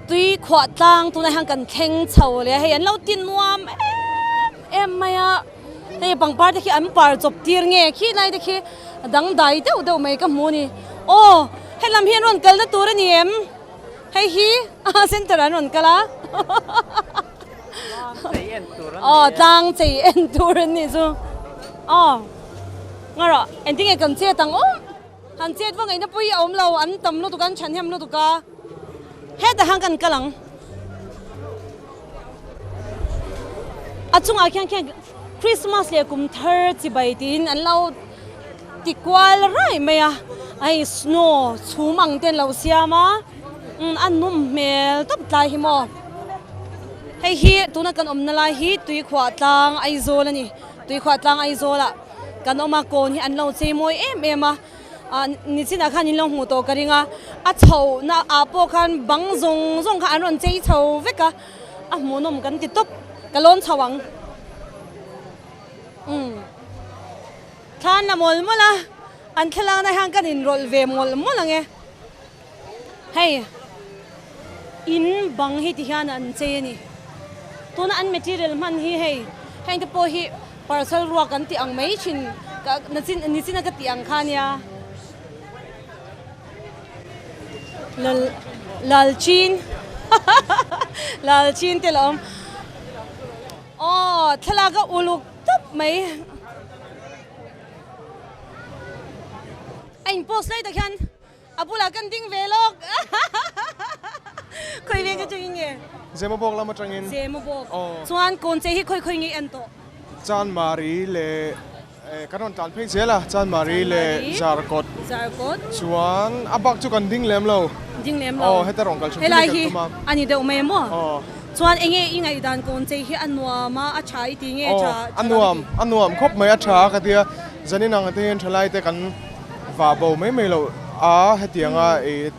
ตุยขวดตังตัวในห้างกันเข่งเฉาเลยเห็นเราตินวมไม่อะในบางปาร์ตที่อันปาร์จบตีร์เงี้ยขี้ไรที่ขี้ดังได้เดี๋ยวไม่ก็มูนี่โอ้ให้ลำเพียนวันกันแล้วตัวนี้เอ็มให้ฮีเส้นตระนวันกันละตังใจเอ็นตัวนี้ซูงั้นเหรอเอ็นที่ไงกันเจี๊ยตังหันเจี๊ยว่าไงนะปุ้ยเอาเราอันตำลูกตุกันฉันทำลูกตุกาเฮ็ดแต่ห่างกันกำลังจุงอาแค่คริสต์มาสเลี้ยกุมเธอจีบตีนอันเราติกวาลไรไหมอะไอ้สโนว์ชูมังเต้นเราเสียมาอันนุ่มเมลตับตายหิมอให้ฮีตัวนั้นกันนั่นละฮีตุยขวาตังไอโซละนี่ตุยขวาตังไอโซละกันออกมาโกนฮีอันเราเจมอยมานี่สินะคันนี่ลงหูโตกันยังเฉาน่ะอาโปคันบังซงคันอันนั้นเจเฉาเวกะหมูนมกันติดตุ๊บกันล้นฉวังท่านน่ะมอลมั้งล่ะอันที่ล่างในห้างกันอินโรลเวมอลมั้งล่ะไงเฮ้ยอินบังฮิติฮานันเจนี่ตัวนั้นอันเมทีเรียลมันฮีเฮ้ยให้ที่พอฮีพาร์เซลรัวกันที่อังไม่ชินก็นี่สินะก็ที่อังคานยาลาลชินเตลอมทลาก็อุลุกตับไหมไอ้โพสต์เลยตะกันอาบุลากันดิ้งเวลอกคุยเรื่องกันจริงไงเจมบอกเรามาจังเงินเจมบอกส่วนคนเจที่คุยงี้อันโตจานมารีเลกันนอนจานเพ่งเสียละจานมารีเลจาร์กดส่วนอาบักจุกันดิ้งเล็มเราให้แต่รองกันชุดที่กันมาอันนี้เดี๋ยวไม่หมดส่วนเองยังไงดันคนเจที่อันนัวมาอัชาอีทิ้งอันนัวครบไม่อัชากันเดียจะนี่นางที่เห็นทลายแต่กันว่าบ่ไม่เราให้เตียง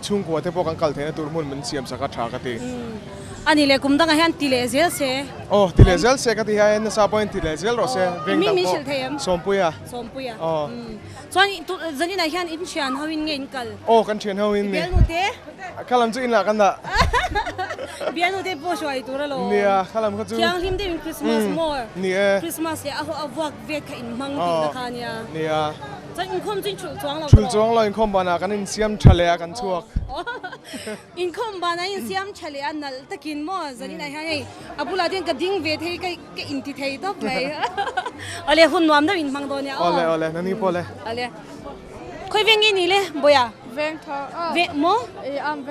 ชุ่งกัวที่พวกกันกัลเทนตัวมันเสียมสักชากันดีอันนี้เลยกุมตั้งให้อันติเลเซลเซ่ติเลเซลเซ่กันที่ให้ในซาปอยน์ติเลเซลรอเซ่มีชิลเทียมสมปุยส่วนจะนี่ให้อันอินเชียนเขาวินเงินกันกันเชียนเขาวินนี่เบียร์นูเต้ข้าลำจุอินละกันละเบียร์นูเต้โปช่วยตัวเราเนี่ยข้าลำเขาจุยังหิมได้เป็นคริสต์มาสมอร์เนี่ยคริสต์มาสเนี่ยเอาวักเวกอินมังตินะคะเนี่ยจะอินคอมจริงชุดจวงเราอินคอมบานากันอินเสียมทะเลกันชัวอินคอมบานาอินเสียมทะเลอันนั้นตะกินมั่วจะนี่ให้อาบุลาเดียนกับดิ้งเวทให้ก็อินทิเทย์ต้องไปอะไรหุ่นนวมได้อินมังตัวเนี่ยเอาเลยนั่นนี่พอเลยอะไรคุยเวงงี้นี่เลยบ่อยเวงท่าเวงมั้งอัมเว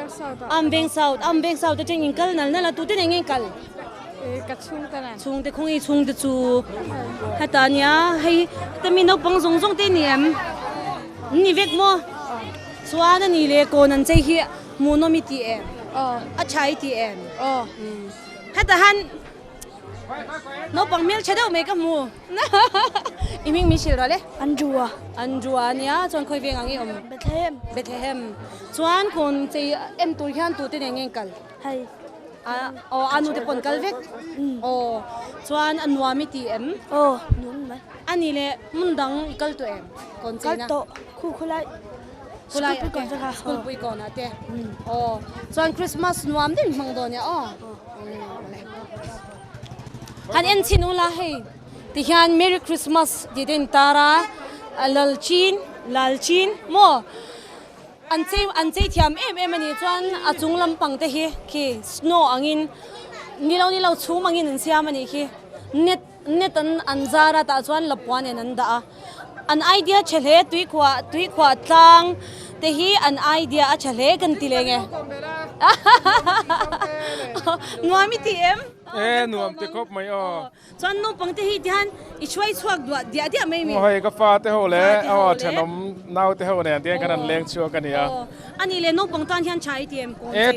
งซาวจะจริงอินกัลนั่นละตัวที่ไหนงินกัลกระชุ่งแต่ไหนชุ่งแต่คงอีชุ่งแต่จูฮัตตานี่ให้แต่มีนกปังส่งเตนี่ยมนี่เวกมั้งส่วนนี่เลยโกนันใจเหี้ยมูนมิตีเอ็มใช้ตีเอ็มฮัตตาฮันนกปังเมียลเชดเอาไม่กับมูอีมิงมิชิลอะไรอันจัวเนี่ยส่วนคุยเวียงอังงี้เบเทมส่วนคนใจเอ็มตัวขันตัวที่ไหนงินกัลให้อันนู้นจะปนกัลเวกส่วนอันวามิตีเอ็มนุ่นไหมอันนี้เลยมุนดังอีกัลตัวเอ็มคนใจนะคุไลสกุลปุยก่อนนะเต้ส่วนคริสต์มาสนวมดิ้งมังโดเนี่ยฮันเอ็นชินุลาให้ที่ฮันเมรี่คริสต์มาสที่เดินตาราลาลชินโมอันเจที่ยามมันนี่ส่วนจุงลำปังเตะเฮคีสโนว์อังอินนี่เราชูมังอินเสียมันนี่คีเน็ตอันซาระตาส่วนลับวันนันดาอันไอเดียเฉลยตุยขวาตังแต่ฮีอันไอเดียเฉลยกันทีเลยไงนัวมิทีเอ็มนัวมิครบไม่ส่วนนู้นปังที่ฮีที่ฮันอีช่วยสวกด้วยเดี๋ยวไม่มีโอ้ยก็ฟ้าเตะหัวเลยขนมนาวเตะหัวเนี่ยเดี๋ยวกันนั่นเลี้ยงชัวกันเนี่ยอันนี้เลยนู้นปังตอนที่ฮันใช้ทีเอ็ม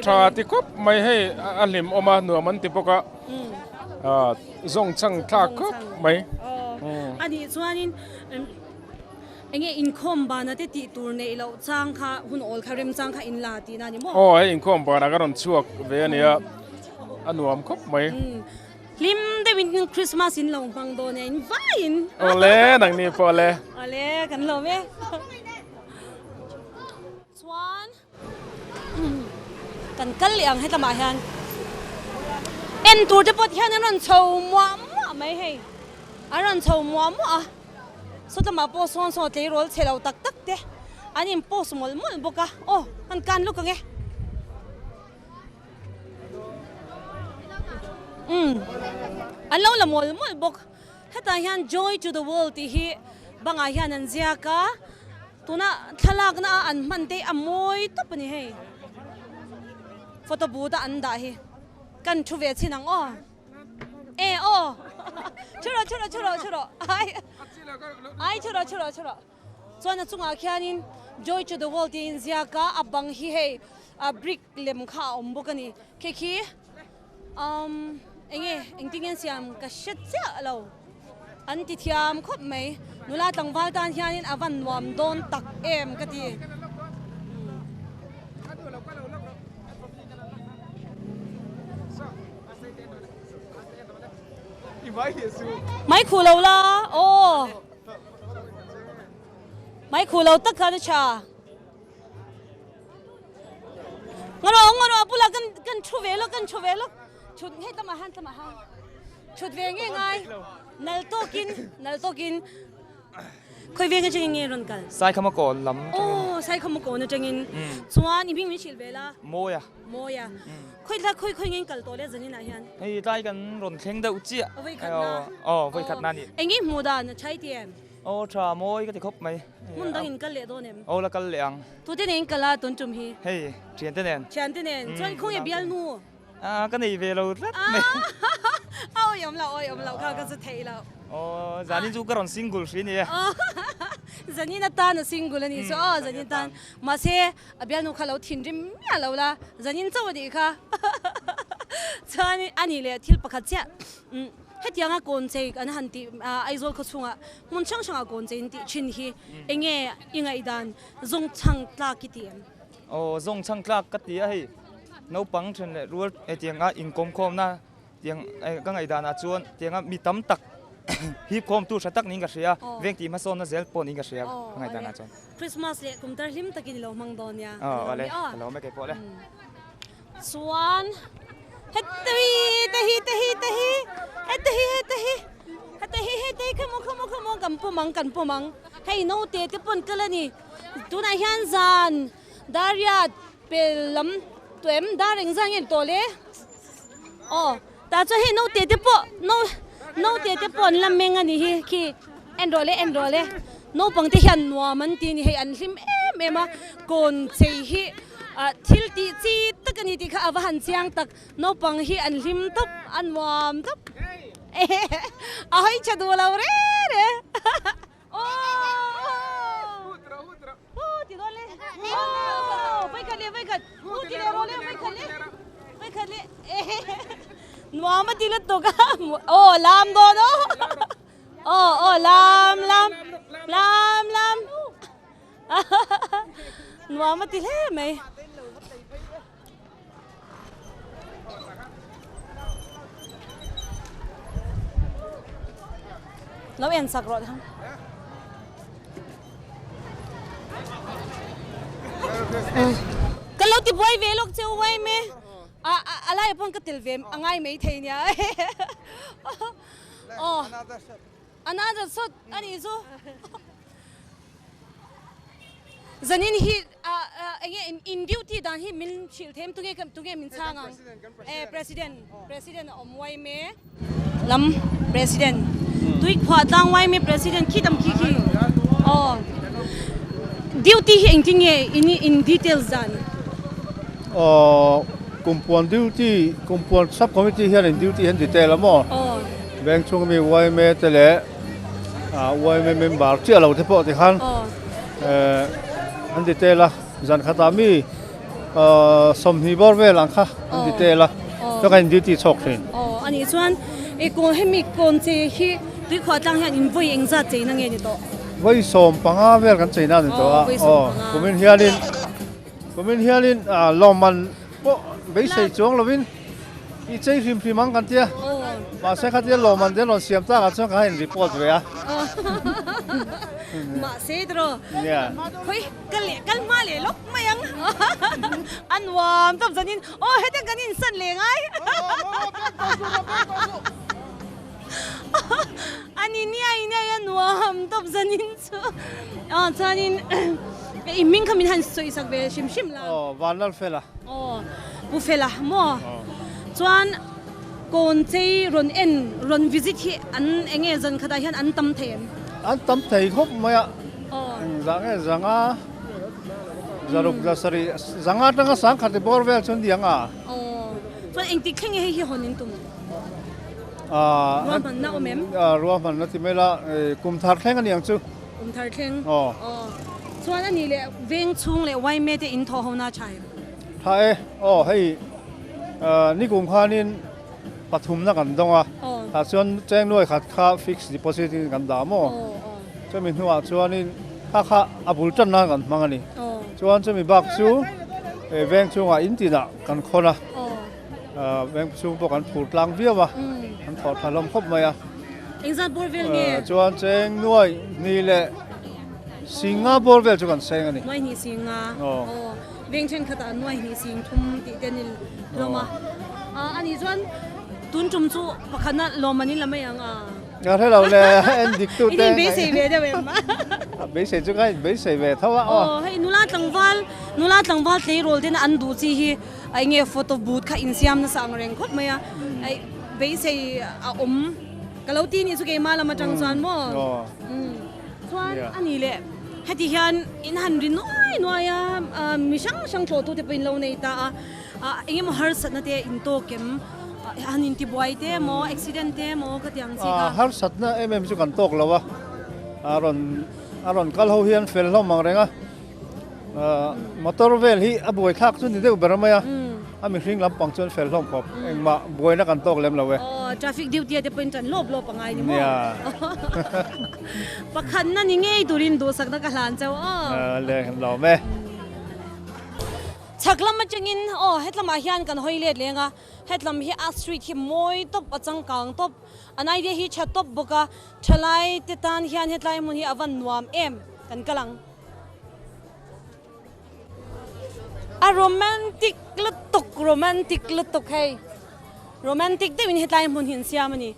ถ้าที่ครบไม่ให้อันลิมออกมาหนัวมันติปกะส่งช่างท่าครบไหมอันนี้ส่วนนี้เงี้ยอินคอมบานาที่ติดตัวเนี่ยเราจ้างค่ะหุ่นโอลคาริมจ้างค่ะอินลาตีนั่นนี่มั้งอินคอมบานาก็ต้องช่วยเวียนี่อันนวมครบไหมลิมได้วินคริสต์มาสอินลงฟังโดนเนี่ยอินไฟน์เล่ดังนี้พอเลยกันเลยไหมสวาน กันกัลเลียงให้ตมาเฮียนเอ็นตัวจะปวดเฮียนนั่นโชว์มัวไม่ให้อันนั้นโชว์มัวสุดมาโพสต์ส่งเทโรลเชลเอาตักเดอันนี้โพสต์มุลบุกะโอ้มันการลุกไงอันเราละมุลบุกให้ตาเฮียน joy to the world ที่ฮีบางอาเฮียนนั่นเสียกะตัวน่ะทลากน่ะอันมันเตะอมวยตุ๊บนี่ให้ฟอโต้บูธอันได้ฮีกันชูเวชินังอ้อโอ้ชุระไอ้ชุระส่วนนั้นจุงอาเขียนิน joy to the world ที่อินเสียกะอับบังฮีให้brick เล่มข้าวบุกันนี่เคเอ็งติงเงินเสียมก็เช็ดเจ้าเราอันที่เทียมครบไหมนุลาตั้งบ้านตานเฮียนินอวันวมโดนตักก็ดีไม่คู่เราละโอ้ไม่คู่เราตักกันชางอปุละกันชูเวลชุดให้ตมาหันชุดเวงไงนัลโตกินเคยเวงกันจริงๆรุนกันใส่ขมก่อนล้ำโอ้ใส่ขมก่อนจริงๆส่วนนี่พี่ไม่ชิลเวล่ะโมยเคยเงินกันตัวเล็กจะนี่นะฮันให้ได้กันรนเข่งเดาจี้อ่ะไว้ขัดนั่นนี่เอ็งมูดานใช้เทียมโอ้ชาโมยก็ติครบไหมมันดังอินกันเลยตัวเนี่ยโอ้ละกันเหลียงตัวที่เองกันละตัวจุ่มฮีเฮ้ยเชียนเต้นส่วนคงอย่าเบียลนูก็นี่เวลารัดไหมเอายอมเราเขาก็จะเทเราโอ้จานี่จูก็รอนซิงเกิลสิเนี่ยจานี่นัตตานะซิงเกิลนี่soจานี่ตันมาเสียเบียลนูเขาเราทิ้งริมเราละจานี่เจ้าดีค่ะส่วนอันนี้เลยที่ประคัตเจ้าให้ที่งาโกนใจกันหันตีไอโซลเขาช่วงมันช่างโกนใจตีชินฮีเองยังไงดันจงช่างตากิเตียมโอ้จงช่างตากิเตียให้น้องปังฉันเลยรู้ไอเตียงอินคอมนะเตียงไอก็ไงดานาชวนเตียงมีตั้มตักฮิปคอมตู้ชัดตักนี่ก็เสียเวงตีมาโซนน่ะเซลปนนี่ก็เสียไงดานาชวนคริสต์มาสเลยกุมตาหิมตะกี้เรามังดอนยาอะไรเราไม่เก็บพอเลยส่วนเฮตฮีขโมกันปูมังให้โนเตติปนกันเลยนี่ตัวนายฮันซานดาริยาเปลมตัวดาริงซังเงินตัวเล่แต่จะให้โนเตติปโนเตติปนลำเมงอันนี้คือเอ็นโรเล่โนปังที่ฮันนัวมันตีนี่ให้อันซิมมาโกนเสียทิลตีจีตักนี่ที่ข้าว่าหันเสียงตักโนปังฮีอันลิมทับอันวามทับเอาให้ชัดดูเราเร่โอ้ติดเลยไปกันติดเลยไปกันเลยนัวมาติดตัวกันโอ้ลามโดนโอ้ลามนัวมาติดเลยไหมแล้วเอ็นสักรถครับก็เราติดไว้เวลกเจ้าไว้ไหมอะไรพ่อก็ติดเวมง่ายไหมเทียนอันนั้นจะสดอันนี้สู้จันนี่ฮีin beauty ดังฮีมิลชิลเทมตุเกมินช่างpresident อมไว้ไหมลำ presidentตุยขวาตั้งไว้มี president คิดขี้duty เองจริงin details ดันkumpuan duty kumpuan sub committee here in duty hen detail amo bang chung mi wai me tele wai me member chia lo te po ti khan an detail la zan khata mi som hi bor ve lang kha an detail la to kan duty chok thin ani chuan e ko hemi kon che hi tui kho tang hian in voi eng za chei na nge ni to voi som panga vel kan chei na ni to kumin hialin loman po bei sei chong lovin i chei hrim mang kan tia มาเสคัดเดี๋ยวลมมันเดี๋ยวลมเสียมจ้ากันช่วงเขาเห็นรีพอร์ตเลยอ่ะ มาเสดรอ เนี่ย เฮ้ยกันเละกันมาเลยลบมายังอันวามต้มจันินโอ้เฮ็ดจังกันนินสั่นเลยไงอันนี้เนี่ยอันวามต้มจันินชัวจันินอีมิงขมินหันสวยสักเวชิมละ อ๋อวันนั้นเฟล่ะ อ๋อบุฟเฟ่ละมั่วจวนก่อนที่รอนวิสิตที่อันเองจันขดายันอันตำเทม อันตั้มไทยครบไหมอ่ะ อ๋อ จังจะรุกจะสรีจังตั้งสังขัดบอร์เวลชนเดียงอ่ะ อ๋อจวนเองติดแข่งให้หอนินตุ่มรวมมันน่าอมเอ็ม รวมมันนั่นที่ไม่ละกลุ่มทาร์แข่งกันอย่างจู่ ทาร์แข่ง อ๋อ ส่วนอันนี้เลยเวงชุงเลยไว้เมตอินทอเขาหน้าใช่ ไทยอ๋อให้นี่กลุ่มข้านี่ปฐุมนักกันตรงอ่ะถ้าส่วนแจ้งด้วยขัดค่าฟิกซ์ดิโพซิตกันดามอ่ะจะมีหัวส่วนนี้ค่าอับุลจันนักกันมังอันนี้ส่วนจะมีบักซูเวงชุงอ่ะอินตินะกันคนอ่ะเวงชุงพวกกันผูดลังเบี้ยวอ่ะมันถอดพลังครบไหมอ่ะ example เวลเนี่ย ส่วนแจ้งด้วยนี่แหละสิงคโปร์เวลจุกันเซ็งอันนี้ หน่วยนี้สิงอ่ะเวงเช่นขนาดหน่วยนี้สิงทุ่มตีเดนิลลงมาอันนี้ส่วนตุนจุ่มจูปะขนาดลมมันนี่ละไม่ยังงานให้เราเลยเอ็นดิกตู อี เต้ นี่เบสเซเวเดเวมา เบสเซจุกันเบสเซเวเท่าว่าอ๋อ ให้นุลาตังวัลเตยโรลเดนอันดูซีฮีไอเงี้ยโฟโต้บูธค่ะอินเซียมน่ะสังเรงคดไหมอ่ะไอเบสเซกะเลาตีนี่สุเกมาละมาจังซานบ่ส่วนอันนี้แหละให้ที่ฮันอินฮันริน้อยมีช่างโชว์ตัวที่เป็นเราในตาเองมันฮาร์สัตนะเตอินโตเข็มฮันอินติบวยเตมออุบิเหตุเตมอก็ยังสิค่ะฮาร์สัตนะจุกันตกแล้ววะอารอนกัลเฮาเฮียนเฟลล้อมมังเรงอ่ะมอเตอร์เวลฮีอบวยทักจุนนี่เด็กแบบไหมอ่ะมีคริ่งลำปังจนเฟลล้อมครับเองมาบวยนักกันตกเล่มแล้วเว้ยtraffic duty จะเป็นจันลบปังไงนี่มั้งปะคันนั่นยังไงตุรินดูสักนักหลานเจ้าเลยเราไหมชักลำมาจังอินเฮ็ดลำมาเฮียนกันหอยเล็ดเลยงะเฮ็ดลำฮีอาสตรีทที่มวยตบจังกังตบอันไหนเดียฮีชัดตบบุกะทลายติตานเฮียนเฮ็ดลายมุนฮีอวันนวมกันกำลังโรแมนติกลุตุกให้โรแมนติกได้วินเฮตไลน์มุนหินเสียมันนี่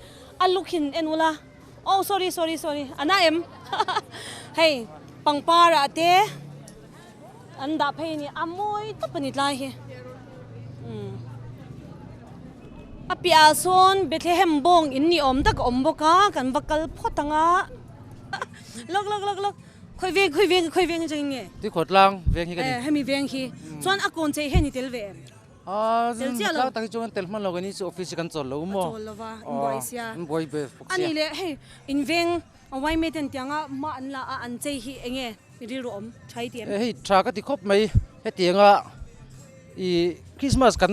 ลูกหินเอ็นวละsorry อันน่าเฮ้ยปังปาระเตอันดับให้นี่มวยตับปนิดไลน์ปีอาซอนเบทเลเฮมบงอินนี่ตักบกะกันบักลพอตังะลกคุยเวงจังไงที่ขดลังเวียงฮีกันให้มีเวงฮีส่วนกอนเจเห็นนี่เตลเวเราตั้งใจวันเตลมันเรากันนี่ออฟฟิศกันจอดแล้วมั้งจอดแล้วว่าบอยเสียบอยเบฟอันนี้เลยเฮ้ยอินเวงเอาไว้ไม่เต็มยังมาอันละอันเจฮีเองรีรวมใช้เตียมเฮ้ยทราก็ที่ครบไหมเฮ้ยเตียงอ่ะอีคริสต์มาสกัน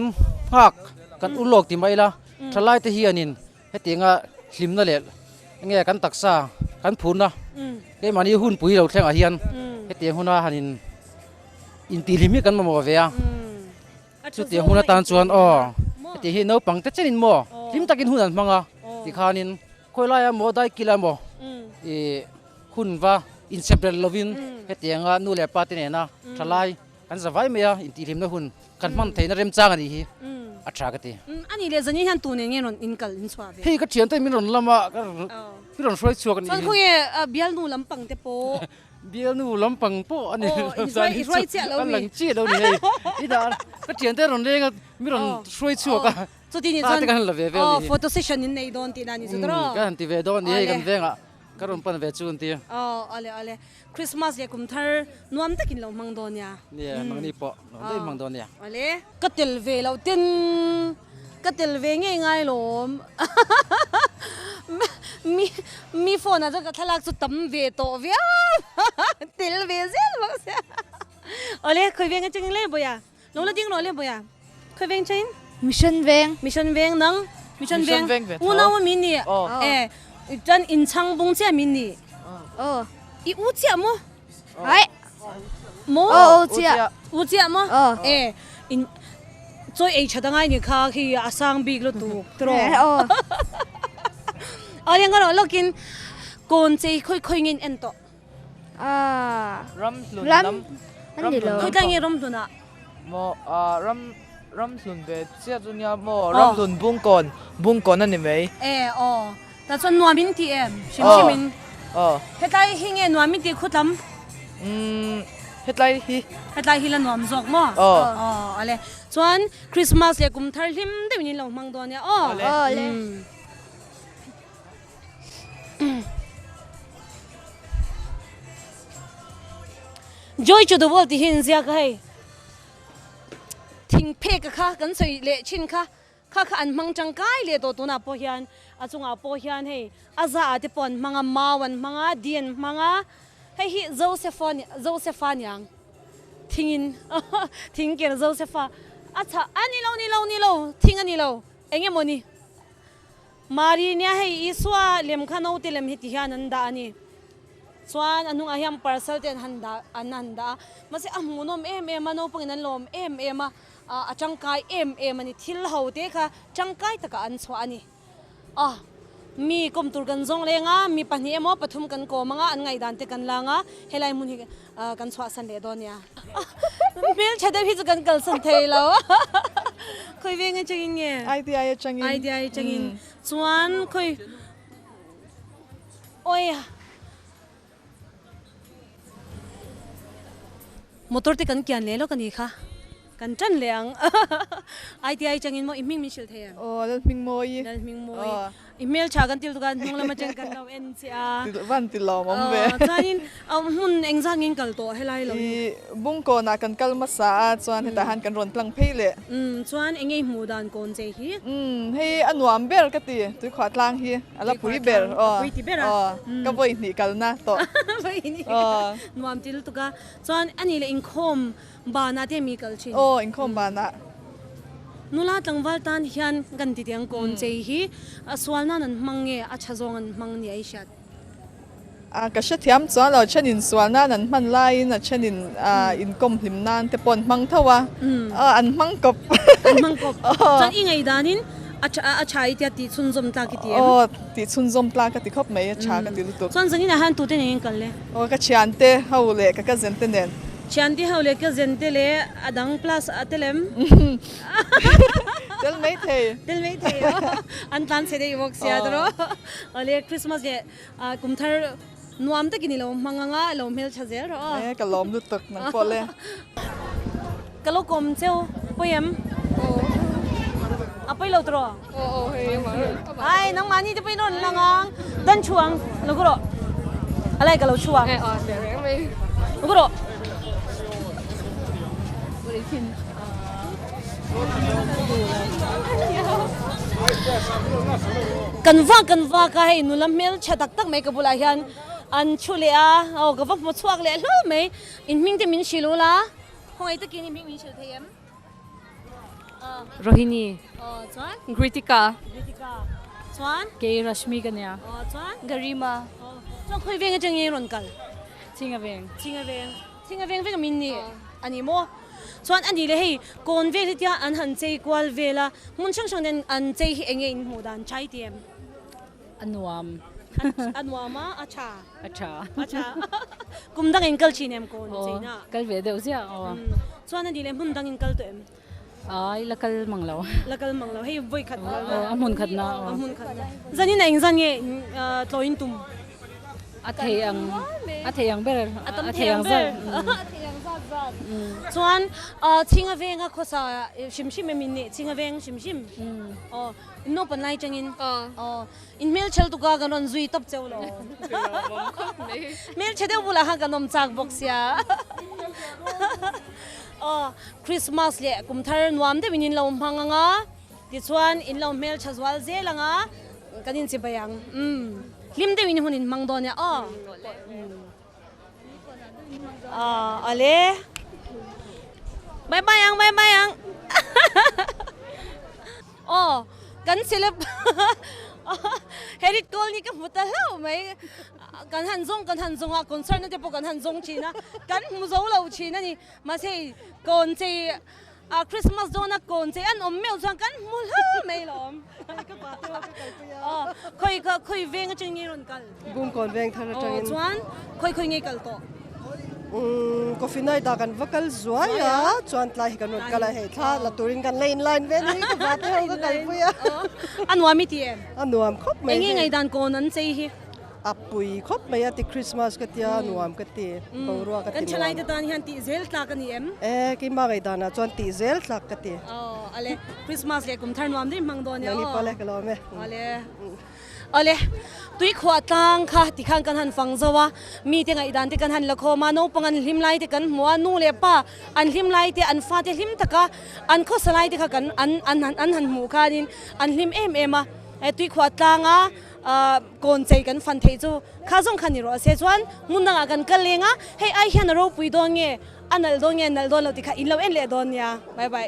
ฮักกันอุลกที่ไม่ละทลายที่เฮียนินเฮ้ยเตียงอ่ะลิมนั่นแหละเงี้ยกันตักซากันพูนนะเฮ้ยมันนี่หุ่นปุ๋ยเราแข่งอาเฮียนเฮ้ยเตียงหุ่นอ่ะฮันอินตีลิมิกันมาหมดเวียสุดที่หุ่นตานชวนที่เห็นเอาปังแต่เจนินโมทิมตะกินหุ่นนั่นมังอ่ะที่ขานินคอยไล่โมได้กินแล้วโมหุ่นว่าอินเซปเปอร์ลวินเฮตียงอ่ะนู่นแหละปาติเนนะทลายกันสบายไหมอ่ะอินทีริมนะหุ่นกันมันเทนเริ่มจ้างกันดีอัตรากันดีอันนี้เลยจะนี่ฮันตูเนี่ยนอินกัลอินสวาเบเฮ้ยก็เชียนแต่มีรอนละมามีรอนช่วยชัวกันส่วนคุยเบียลนูลำปังเตโปเบียนูลำปังโปอันนี้ช่วยเจ้าเราหลังจีเราเนี่ยอีดาก็เชียนแต่รอนเลี้ยงมีรอนช่วยชัวกันสุดที่นี่ส่วนโฟโต้เซสชั่นในโดนตีนานี่สุดหรอกันที่เวดอนนี่กันเวงอ่ะก็รอนปันเวจูนตีอะไรคริสต์มาสเนี่ยกุมทาร์นวมตะกินเรามังโดนเนี่ยมังนี่ปะได้มังโดนเนี่ยอะไรก็เตลเวเราเต้นก็เตลเวง่ายๆหรอมีโฟนอาจจะกระทลักสุดตั้มเวโตเวียเตลเวเสียบ้างเสียอะไรเคยเวงกันจริงเลยบ่ยน้องละดิ้งน้อยเลยบ่ยเคยเวงจริงมิชชั่นเวงนังมิชชั่นเวงอูน่าว่ามินี่จันอินช่างบงเจ้ามินี่อีอูเจ้ามั้งเฮ้ยอูเจ้ามั้งอินจอยชัดง่ายนี่ค่ะคืออาสังบิกแล้วถูกตรอ ở đây có lo kín con chơi khơi nghìn em to ram lun Ram anh đi khơi lo cái nghe rom tuna mo ram lun be chia tu nya mo ram lun bung kon anh mấy ta chọn nuôi mình thì em sim mình hết tay hi nghe nuôi mình thì khut lắm hết lại hi hết tay hi là nuôi dọc mà ở đây chọn Christmas là cũng thar lim để mình lâu mang đồ nha lên joy to the world thì hiện ra cái thình phê cái khác gần sợi lệ chín khác ăn mang trăng cái lệ tổ na po hiền chung à po hiền hay aza thì pon manga mawan manga dien manga hay hi Josephan yang thingin thing cái Josepha acha ani lo thing ani lo enge moni mari nya hay iswa lem khanau te lem hiti hian anda ani chuan anung ahiam parcel ten handa ananda mase amunom em ano panginan lom em a changkai em ani thil hote kha changkai taka an chwa ani mi kom tur kan zong lenga mi pani emo pathum kan ko manga an ngai dan te kan langa helai mun hi kan chwa san le donia mel chada hi chu kan kal san theilo khoi ve nge changin nge idea changin chuan khoi oya motor te kan kian le lo kan hi kha kan chan leang idea changin mo iming mi sil the dal ming moi email cha kan til kan nong lama chang kan lo en sia van ti lo mom ve chanin hun engzang in kal to helai lo i bung ko na kan kal ma sa chuan heta han kan ron tlang phele chuan engei mu dan kon che hi hei anuam ber ka ti Tuikhuahtlang hi ala pui ber pui ti ber ka voi ni kal na to vai ni nuam til tu ka chuan ani le inkhom ba na te mi kal chin in khom ba na nula tangwal tan hian gan ti tiang kon che hi aswal na nan mangnge a chazong an mangni ai shat ka sha thiam chuan lo chanin swal na nan man lai na chanin in kom hlim nan te pon mang thawa an mang kop chan ingai danin a chai tia ti chunzom ta ki ti ti chunzom tla ka ti khop mai cha ka ti lu tu chuan zani na han tu te nen kal le ka chian te haule ka zen te nen chanti haule ka zente le adang plus atelem tel mei the an tan se dei wok sia dro ale Christmas je kum thar nuam te kini lo manganga lo mel chazel ro ka lom lu tok nang pole kalo kom cheu poem apai lo tro hei ma ai nang mani te pai non langang dan chuang lo gro alai kalo chuang để mày lo gro kan va ka hai nulam mel chatak tak mai ka bula hian an chulea ka va mo chuak le lo mai in ming te min shilula hoi ta kini ming min shil thayam Rohini, chuan Kritika, chuan K Rashmi kanya, chuan Garima, chuan khoi veng chang ye ron kal Chingaveng. chinga veng veng min ni ani mo chuan ani le hei kon ve tia an han chei kwal vela mun chang chang den an chei hi enge in mu dan chai tiam Anuam, anwama acha Acha, kum dang in kal chinem kon cheina Kalve Deusya, chuan ani le mun dang in kal to em Ay lakal manglaw, lakal manglo hei voi khat Amun khatna, amun khat zani na ingzan nge tloin tum Atheyang ber, Atheyang ber zar, chuan chinga venga khosa shimshim min ni chinga veng shimshim no pan lai changin in mel chel tu ga ganon zui top cheulo mel chede bula ha ganom chak box ya Christmas le kum thar nuam de minin lo manganga ti chuan in lo mel chazwal zelanga kanin si bayang lim de min hunin mangdon ya ale bye bye yang kan silip herit call ni ka mutalaw mai kan hanzong a concern na te po kan hanzong china kan muzo lo china ni masay kon che คริสต์มาสโดนักก่อนเจอันอมเมลจังกันมุลไม่หลอมคุยเวงจังงี้รอนกัน บุ้งก่อนเวงทางจัง ชวนคุยงี้กันต่อ ก็ฟินได้ดากันวักลสวยอ่ะชวนไล่กันหมดกันเลยถ้าละตัวริงกันไลน์เว้นนี่ก็บาดเจ็บก็ไกลปุยอันว่ามิเตียอันนวมครบไหมไงดันก่อนนั้นเจฮีอับปุยครบไหมที่คริสต์มาสก็ที่นวมก็ที่บางรัวก็ที่กันชลายแต่ตอนนี้ฮันติเซลตากันเอ็มกินมาไงดานะชวนตีเซลตักก็ที่อะไรคริสต์มาสเลยกุมทานวามดิมังโดนเนี่ยนี่พอเลยก็แล้วไหมอะไรตุยขวาตังค่ะที่ข้างกันหันฟังซะว่ามีแต่ไงดันที่กันหันละครมาโนปังอันหิมไลที่กันหัวนู่เลยป้าอันหิมไลที่อันฟ้าที่หิมตะกะอันข้อสไลที่กันอันหันหมูคาดินอันหิมเอะตุยขวาตังก่อนใจกันฟันเทจูข้าส่งขันนี่รอเสียจวนมุนดังกันกันเลงเฮ้ยไอเห็นเราปุยดวงเงี้ยอันนั้นดวงเงี้ยนั่นดวงเราที่ข้าอินเราเอ็นเลยดวงเนี่ยบาย